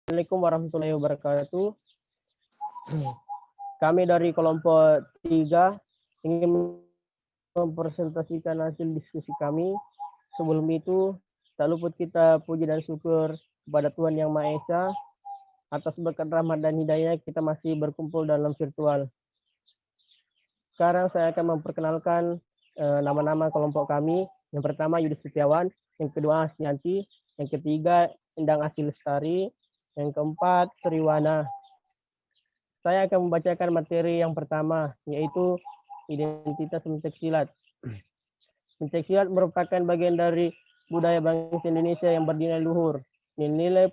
Assalamualaikum warahmatullahi wabarakatuh. Kami dari kelompok 3 ingin mempresentasikan hasil diskusi kami. Sebelum itu, tak luput kita puji dan syukur kepada Tuhan Yang Maha Esa. Atas berkat rahmat dan hidayah kita masih berkumpul dalam virtual. Sekarang saya akan memperkenalkan nama-nama kelompok kami. Yang pertama Yudi Setiawan, yang kedua Asnianti, yang ketiga Endang Asih Lestari, yang keempat Triwana. Saya akan membacakan materi yang pertama, yaitu identitas pencaksilat. Pencaksilat merupakan bagian dari budaya bangsa Indonesia yang bernilai luhur. Nilai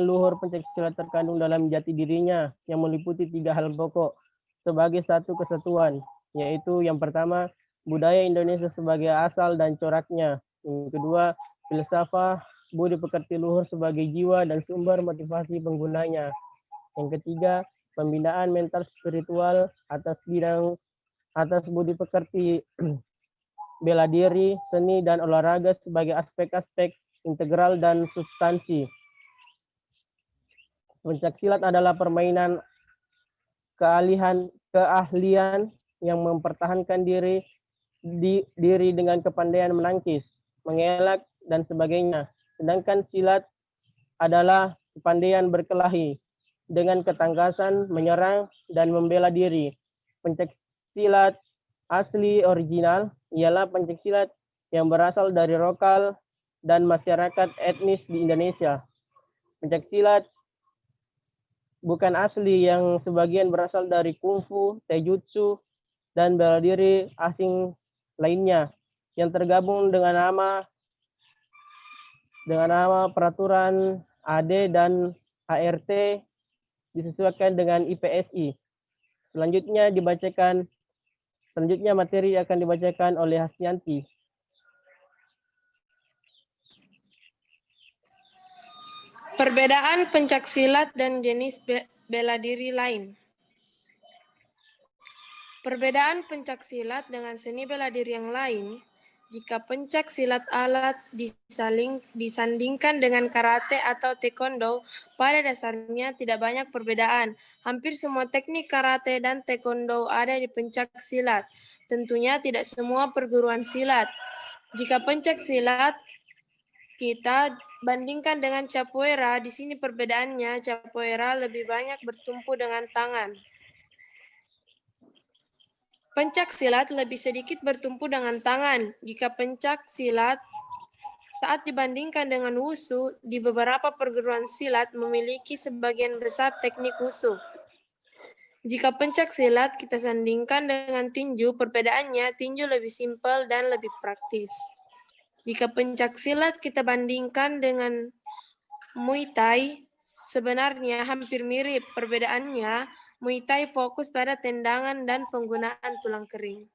luhur pencaksilat terkandung dalam jati dirinya yang meliputi 3 hal pokok sebagai satu kesatuan, yaitu yang pertama, budaya Indonesia sebagai asal dan coraknya. Yang kedua, filsafah budi pekerti luhur sebagai jiwa dan sumber motivasi penggunanya. Yang ketiga, pembinaan mental spiritual atas budi pekerti bela diri, seni, dan olahraga sebagai aspek-aspek integral dan substansi. Pencaksilat adalah permainan keahlian yang mempertahankan diri dengan kepandaian menangkis, mengelak, dan sebagainya. Sedangkan silat adalah kepandaian berkelahi dengan ketangkasan, menyerang, dan membela diri. Pencaksilat asli original ialah pencaksilat yang berasal dari lokal dan masyarakat etnis di Indonesia. Pencaksilat bukan asli yang sebagian berasal dari kungfu, taijutsu, dan bela diri asing lainnya yang tergabung dengan nama peraturan AD dan ART disesuaikan dengan IPSI. Selanjutnya materi akan dibacakan oleh Hasyanti. Perbedaan pencaksilat dan jenis bela diri lain. Perbedaan pencaksilat dengan seni bela diri yang lain, jika pencaksilat alat disandingkan dengan karate atau taekwondo, pada dasarnya tidak banyak perbedaan. Hampir semua teknik karate dan taekwondo ada di pencaksilat. Tentunya tidak semua perguruan silat. Jika pencaksilat kita bandingkan dengan capoeira, di sini perbedaannya capoeira lebih banyak bertumpu dengan tangan. Pencak silat lebih sedikit bertumpu dengan tangan. Jika pencak silat saat dibandingkan dengan wushu, di beberapa perguruan silat memiliki sebagian besar teknik wushu. Jika pencak silat kita sandingkan dengan tinju, perbedaannya tinju lebih simpel dan lebih praktis. Jika pencak silat kita bandingkan dengan Muay Thai, sebenarnya hampir mirip. Perbedaannya, Muay Thai fokus pada tendangan dan penggunaan tulang kering.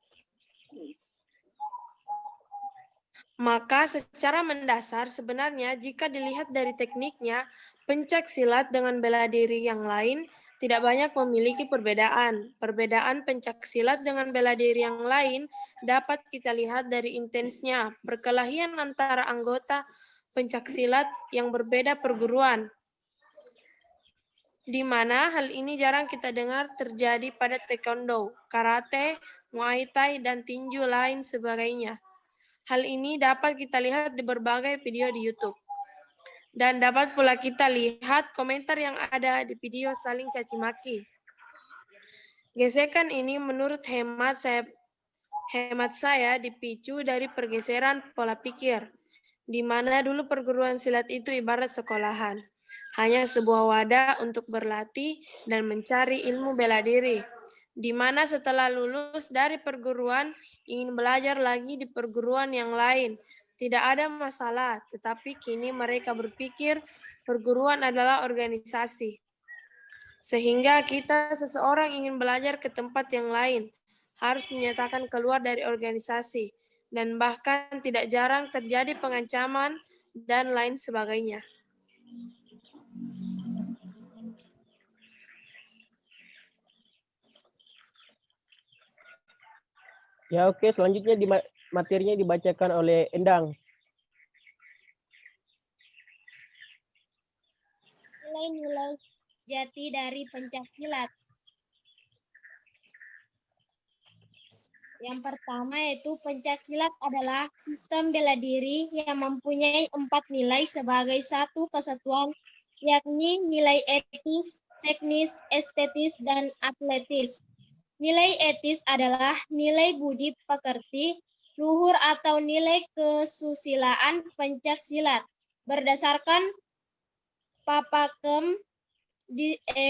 Maka secara mendasar sebenarnya jika dilihat dari tekniknya, pencak silat dengan bela diri yang lain tidak banyak memiliki perbedaan. Perbedaan pencak silat dengan bela diri yang lain dapat kita lihat dari intensnya perkelahian antara anggota pencak silat yang berbeda perguruan, di mana hal ini jarang kita dengar terjadi pada taekwondo, karate, muay thai, dan tinju lain sebagainya. Hal ini dapat kita lihat di berbagai video di YouTube. Dan dapat pula kita lihat komentar yang ada di video saling caci maki. Gesekan ini menurut hemat saya dipicu dari pergeseran pola pikir, di mana dulu perguruan silat itu ibarat sekolahan. Hanya sebuah wadah untuk berlatih dan mencari ilmu bela diri, di mana setelah lulus dari perguruan ingin belajar lagi di perguruan yang lain. Tidak ada masalah, tetapi kini mereka berpikir perguruan adalah organisasi. Sehingga seseorang ingin belajar ke tempat yang lain, harus menyatakan keluar dari organisasi, dan bahkan tidak jarang terjadi pengancaman dan lain sebagainya. Ya oke, selanjutnya materinya dibacakan oleh Endang. nilai-nilai jati dari pencaksilat. Yang pertama yaitu pencaksilat adalah sistem bela diri yang mempunyai 4 nilai sebagai satu kesatuan, yakni nilai etis, teknis, estetis, dan atletis. Nilai etis adalah nilai budi pekerti, luhur atau nilai kesusilaan pencaksilat berdasarkan papakem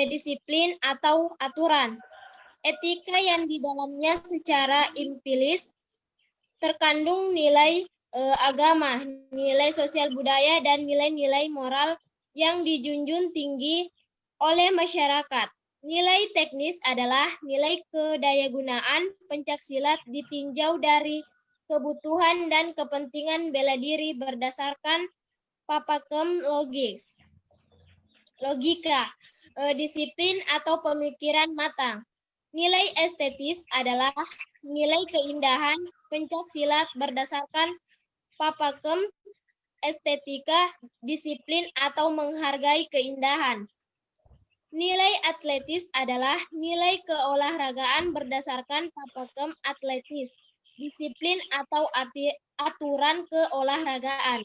disiplin atau aturan. Etika yang di dalamnya secara empiris terkandung nilai agama, nilai sosial budaya, dan nilai-nilai moral yang dijunjung tinggi oleh masyarakat. Nilai teknis adalah nilai kedayagunaan pencaksilat ditinjau dari kebutuhan dan kepentingan bela diri berdasarkan papakem logika, disiplin atau pemikiran matang. Nilai estetis adalah nilai keindahan pencaksilat berdasarkan papakem estetika, disiplin atau menghargai keindahan. Nilai atletis adalah nilai keolahragaan berdasarkan papakem atletis, disiplin atau aturan keolahragaan.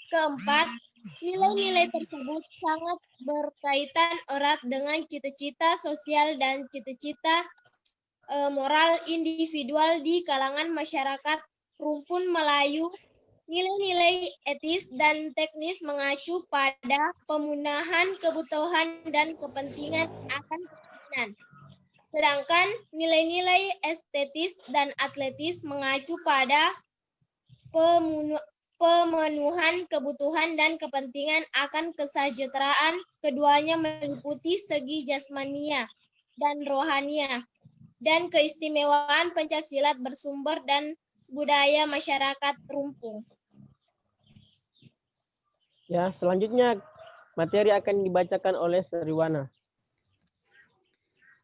Keempat, nilai-nilai tersebut sangat berkaitan erat dengan cita-cita sosial dan cita-cita moral individual di kalangan masyarakat rumpun Melayu. Nilai-nilai etis dan teknis mengacu pada pemenuhan kebutuhan dan kepentingan akan keamanan. Sedangkan nilai-nilai estetis dan atletis mengacu pada pemenuhan kebutuhan dan kepentingan akan kesejahteraan. Keduanya meliputi segi jasmania dan rohania dan keistimewaan pencaksilat bersumber dan budaya masyarakat rumpun. Ya, selanjutnya materi akan dibacakan oleh Sriwana.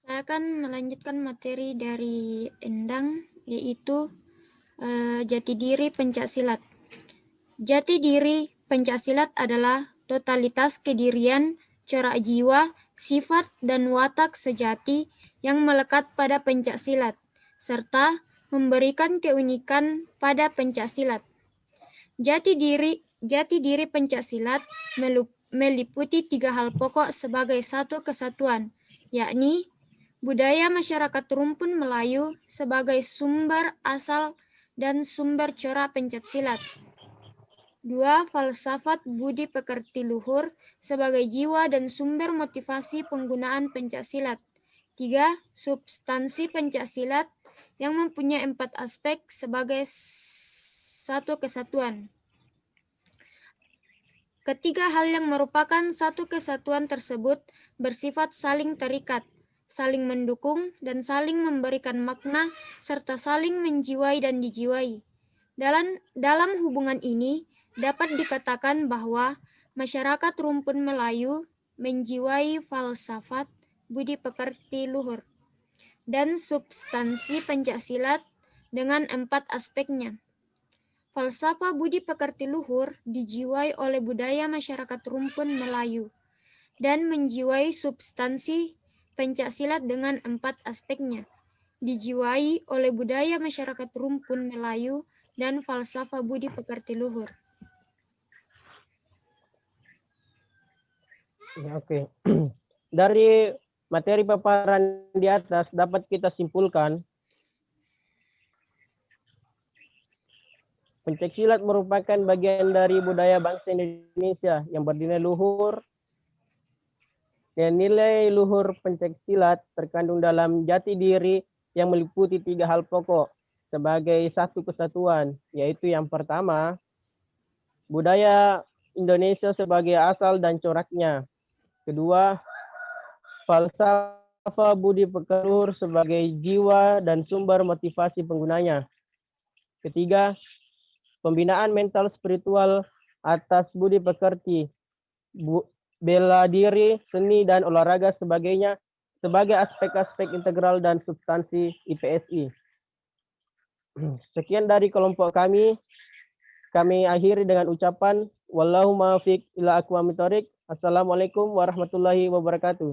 Saya akan melanjutkan materi dari Endang, yaitu jati diri pencaksilat. Jati diri pencaksilat adalah totalitas kedirian, corak jiwa, sifat, dan watak sejati yang melekat pada pencaksilat, serta memberikan keunikan pada pencaksilat. Jati diri pencaksilat meliputi 3 hal pokok sebagai satu kesatuan, yakni budaya masyarakat rumpun Melayu sebagai sumber asal dan sumber corak pencaksilat. 2. Falsafat budi pekerti luhur sebagai jiwa dan sumber motivasi penggunaan pencaksilat. 3. Substansi pencaksilat yang mempunyai 4 aspek sebagai satu kesatuan. Ketiga hal yang merupakan satu kesatuan tersebut bersifat saling terikat, saling mendukung, dan saling memberikan makna, serta saling menjiwai dan dijiwai. Dalam hubungan ini, dapat dikatakan bahwa masyarakat rumpun Melayu menjiwai falsafat budi pekerti luhur dan substansi pencaksilat dengan 4 aspeknya. Falsafah budi pekerti luhur dijiwai oleh budaya masyarakat rumpun Melayu dan menjiwai substansi pencaksilat dengan 4 aspeknya, dijiwai oleh budaya masyarakat rumpun Melayu dan falsafah budi pekerti luhur. Ya, oke. Dari materi paparan di atas dapat kita simpulkan pencaksilat merupakan bagian dari budaya bangsa Indonesia yang bernilai luhur. Dan nilai luhur pencaksilat terkandung dalam jati diri yang meliputi 3 hal pokok sebagai satu kesatuan, yaitu yang pertama, budaya Indonesia sebagai asal dan coraknya. Kedua, falsafah budi pekerti luhur sebagai jiwa dan sumber motivasi penggunanya. Ketiga, pembinaan mental spiritual atas budi pekerti, bela diri, seni, dan olahraga sebagainya sebagai aspek-aspek integral dan substansi IPSI. Sekian dari kelompok kami. Kami akhiri dengan ucapan Wallahu muwaffiq ila aqwamit thoriq. Assalamualaikum warahmatullahi wabarakatuh.